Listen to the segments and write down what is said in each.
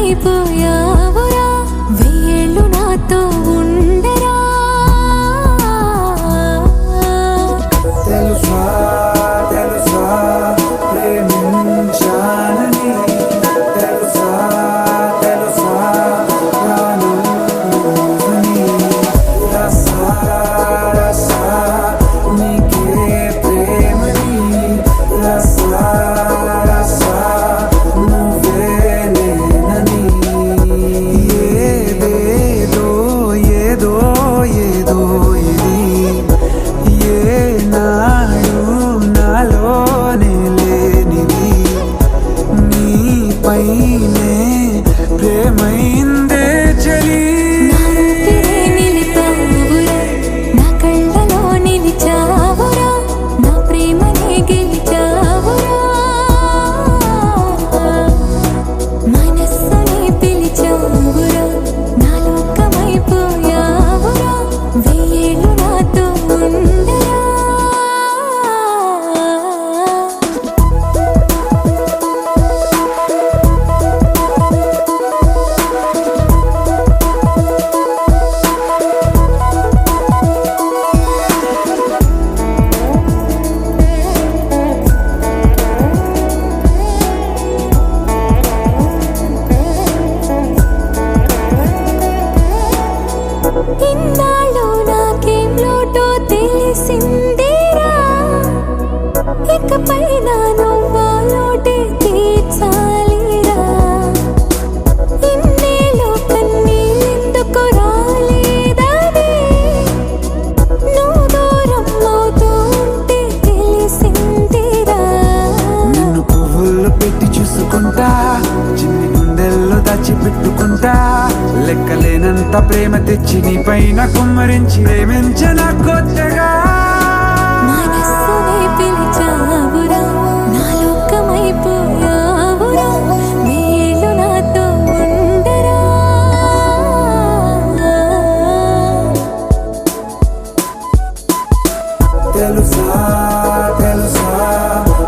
లోకమైపోయావురా వెయ్యేళ్ళు నాతో ఉండరా తెలుసా తెలుసా ప్రేమించాలని తెలుసా తెలుసా ప్రాణం నువ్వని రసా రసా నీకే ప్రేమని రసా రసా నువ్వే నేనని ఏదేదో ఏదో ఏదో ఇది ఏనాడు నాలోనే లేనిది నీపైనే ప్రేమైందే చలి నిలిపావురా నా కళ్ళలో నిలిచావురా నా ప్రేమనే గెలిచావురా మనస్సుని పిలిచావురా నా లోకమైపోయావురా వెయ్యేళ్ళు నాతో ఉండరా ఇన్నాళ్ళు నాకేం లోటో తెలిసిందిరా ఇకపై నా నువ్వా లోటే తీర్చాలిరా ఇన్నేళ్ళు కన్నీళ్ళెందుకు రాలేదని నువ్వు దూరం అవుతూ ఉంటే తెలిసిందిరా నిన్ను పువ్వుల్లో పెట్టి చూసుకుంటా చిన్ని గుండెల్లో దాచిపెట్టుకుంటా లెక్కలేనంత ప్రేమ తెచ్చి నీ పైన కుమ్మరించి ప్రేమించిన కొత్తగా మనస్సునే పిలిచావురా నా లోకమైపోయావురా వెయ్యేళ్ళు నాతో ఉండరా తెలుసా తెలుసా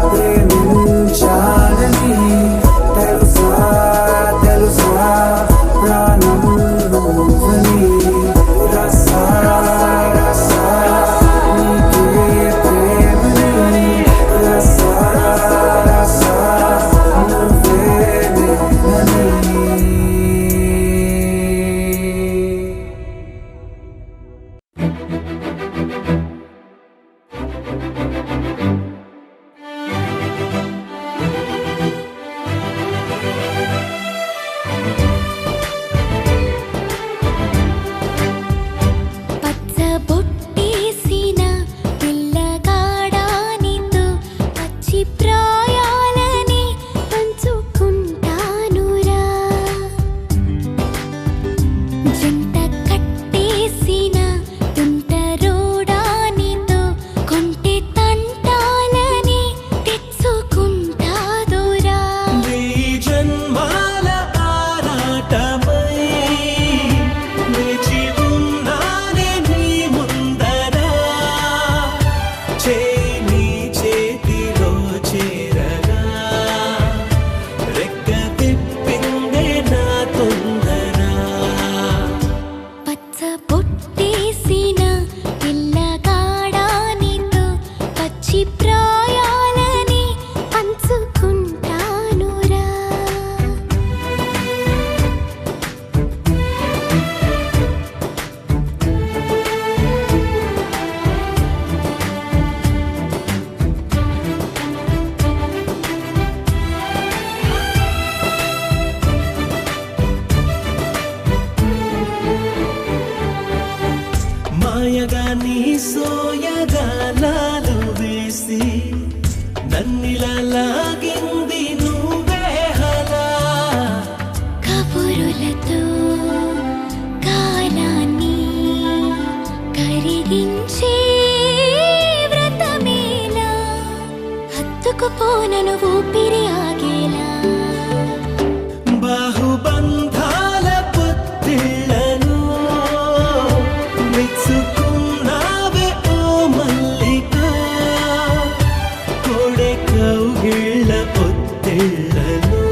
ప్రేమించాలని తెలుసా తెలుసా ప్రాణం నువ్వని రసా రసా నీకే ప్రేమని రసా రసా నువ్వే నేనని పచ్చబొట్టేసిన పిల్లగాడానితో పచ్చి ప్రాయాలని పంచుకుంటానురా జంట కట్టేసిన తుంటరోడానితో కొంటె తంటాలని తెచ్చుకుంటాదురా నీ జన్మాల ఆరాటమై వేచి ఉన్నానే నీ ముందర నీ చేతిలో చేరగా రెక్క తిప్పిందే నా తొందర పచ్చబొట్టేసిన పిల్లగాడానితో పచ్చి ప్రాయాలని పంచుకుంటానురా మాయగా నీ సోయగాలాలు వేసి నన్నిలా లాగింది నువ్వే హలా కబురులతో కాలాన్ని కరిగించే వ్రతమేలా హత్తుకుపోనను ఊపిరి ఆగేలా బాహుబంధాల పొత్తిళ్లను మెచ్చుకున్నావే ఓ మల్లిక కోడె కౌగిళ్ళ పొత్తిళ్లను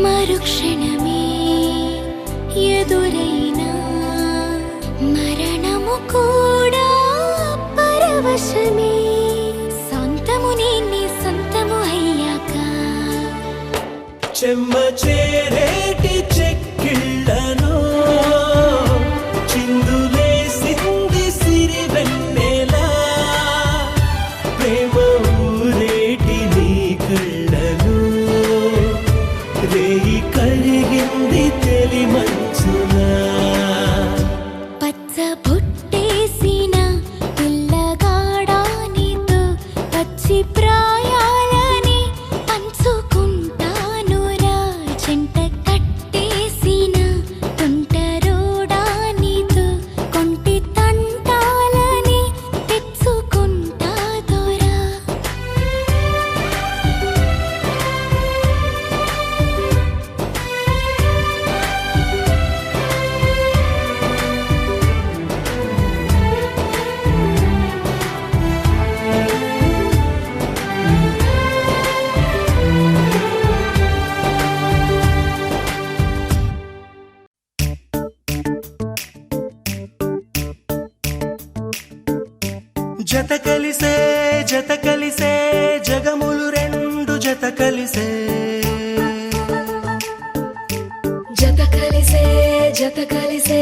మరుక్షణమే ఎదురైనా మరణము కూడా పరవశమే. సొంతము నీ సొంతము అయ్యాక చెమ్మ చేరేటి చెక్కిళ్ళను చిందులేసింది సిరి వెన్నెలా. ప్రేమ ఊరేటి నీ కళ్ళను రేయి కరిగింది తెలి మంచులా. పచ్చ బొట్టేసిన పిల్లగాడా నీతో పచ్చి ప్రాయాలని పంచుకుంటానురా. చెంట కట్టేసిన తుంటరోడా నీతో కొంటి తంటాలని తెచ్చుకుంటా దొరా. జత కలిసే జగములు రెండు జత కలిసే. జత కలిసే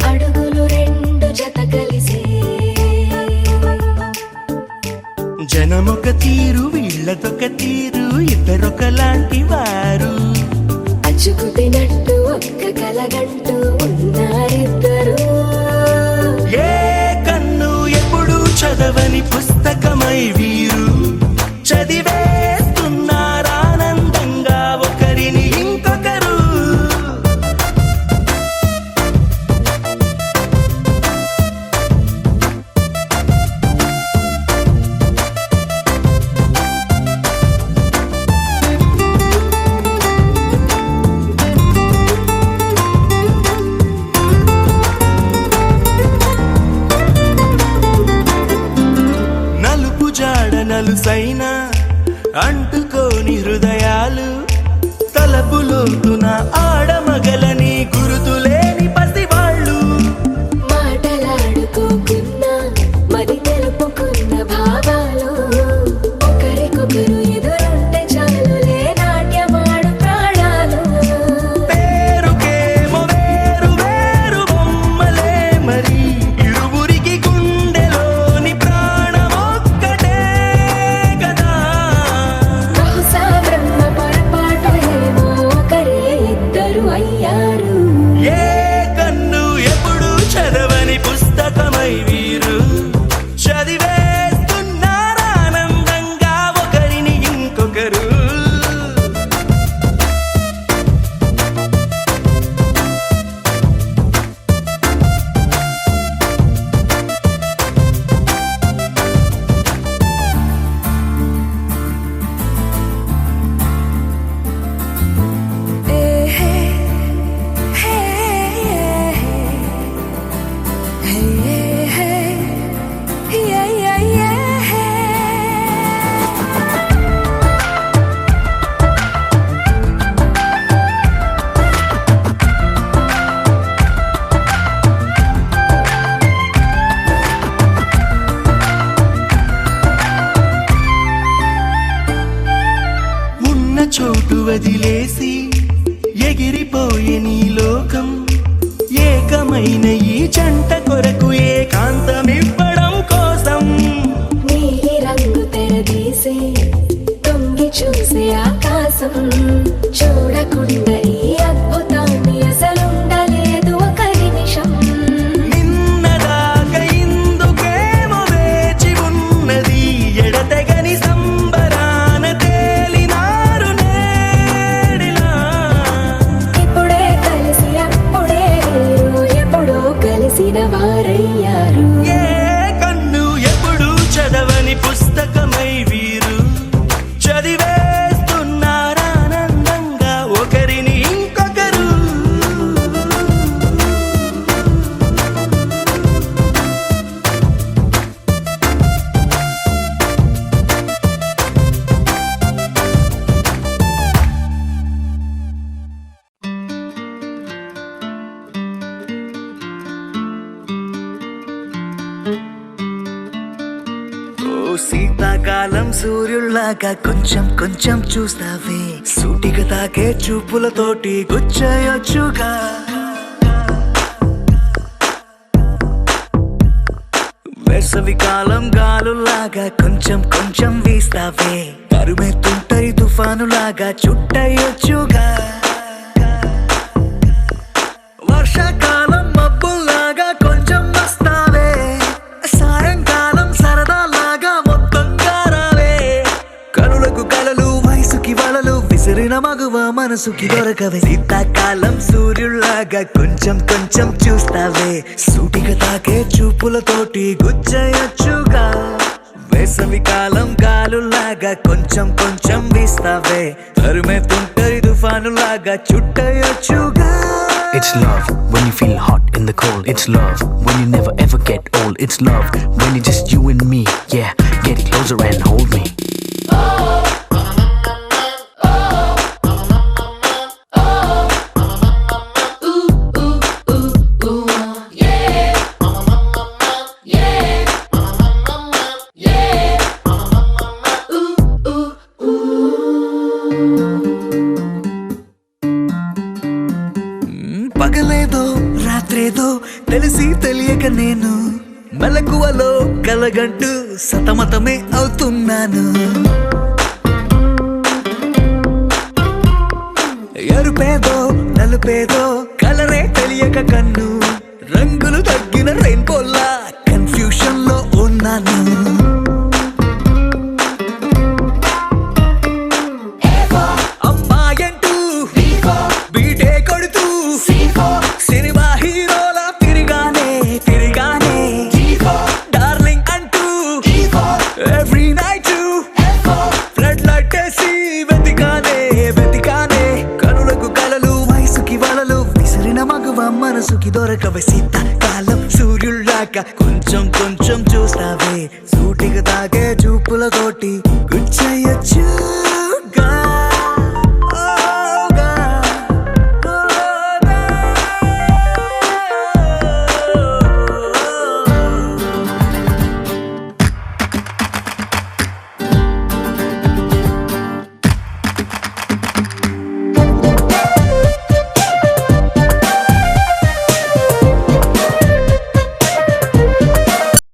అడుగులు రెండు జత కలిసే. జనమొక తీరు వీళ్ళదొక తీరు ఇద్దరొకలాంటి వారు. అచ్చుకు తినట్టు ఒక్క కలగంటూ ఉన్నారిద్దరు. ఏ కన్ను ఎప్పుడు చదవని పుస్తకమై వీరు చదివేస్తున్నారానందంగా ఒకరిని ఇంకొకరు. నలుపు జాడ నలుసైన అంటుకోని హృదయాలు తలపులోతున ఆడమగలని గురుతులేని పసివాళ్ళు. మాటలాడుకోకున్నా మరి తెలుపుకున్న భావాలు ఒకరికొకరు ఎదురుంటే చాలులే నాట్యమాడు ప్రాణాలు. పేరుకేమో వేరు వేరు బొమ్మలే మరి ఇరువురికి గుండెలోని ప్రాణమొక్కటే కదా. బహుశా బ్రహ్మ పొరపాటు ఏమో ఒకరే ఇద్దరు అయ్యారు. ఏ కన్ను ఎప్పుడు చదవని పుస్తకమై వీరు చదివేస్తున్నారానందంగా ఒకరిని ఇంకొకరు. ఉన్న చోటు వదిలేసి ఎగిరిపోయే నీ లోకం. ఏకమైన ఈ జంట కొరకు ఏకాంతమివ్వడం కోసం. నీలి రంగు తెరదీసే తొంగి చూసే ఆకాశం చూడకుండా ఈ అద్భుతాన్ని అసలుండలేదు ఒక నిమిషం. నిన్నదాకా ఇందుకేమో వేచి ఉన్నది ఎడతెగని సంబరాన తేలినారు నేడిలా. ఇప్పుడే కలిసి అప్పుడే వేరు ఎప్పుడో కలిసిన వారయ్యారు. ఏ కన్ను ఎప్పుడు చదవని పుస్తకమై వీరు చదివేస్తున్నారానందంగా సూర్యుల్లాగా కొంచెం కొంచెం చూస్తావే సూటిగా తాకే చూపులతోటి గుచ్చేయొచ్చుగా వేసవి కాలం గాలులాగా కొంచెం కొంచెం వీస్తావే తరుమెత్తుంటరి తుఫానులాగా చుట్టయొచ్చుగా వర్షాకాలం మబ్బుల్లాగా కొంచెం వస్తావే సాయంకాలం సరదాలాగా మొత్తంగా రావే కనులకు కలలు వయసుకి వలలు విసిరిన మగువ మనసుకి దొరకవే శీతాకాలం సూర్యుల్లాగా కొంచెం కొంచెం చూస్తావే సూటిగా తాకే చూపులతోటి గుచ్చేయొచ్చుగా వేసవి కాలం గాలులాగా కొంచెం కొంచెం వీస్తావే తరుమెత్తుంటరి తుఫానులాగా చుట్టయొచ్చుగా It's love when you feel hot in the cold. It's love when you never ever get old. It's love when it's just you and me. Yeah, get closer and hold me. పగలేదో రాత్రేదో తెలిసి తెలియక నేను మెలకువలో కలగంటూ సతమతమే అవుతున్నాను ఎరుపేదో నలుపేదో కలరే తెలియక కన్ను రంగులు తగ్గిన రెయిన్బోలా confusion లో ఉన్నాను అమ్మాయంటూ బీటే కొడుతూ సినిమా హీరోలా తిరిగానే తిరిగానే డార్లింగ్ అంటూ ఎవ్రీ నైట్ ఫ్లడ్ లైట్ వేసి వెతికానే వెతికానే కనులకు కలలు వయసుకి వలలు విసిరిన మగువ మనసుకి దొరకవే శీతాకాలం సూర్యుల్లాగా కొంచెం కొంచెం చూస్తావే సూటిగా తాగే చూపులతోటి గుచ్చేయొచ్చు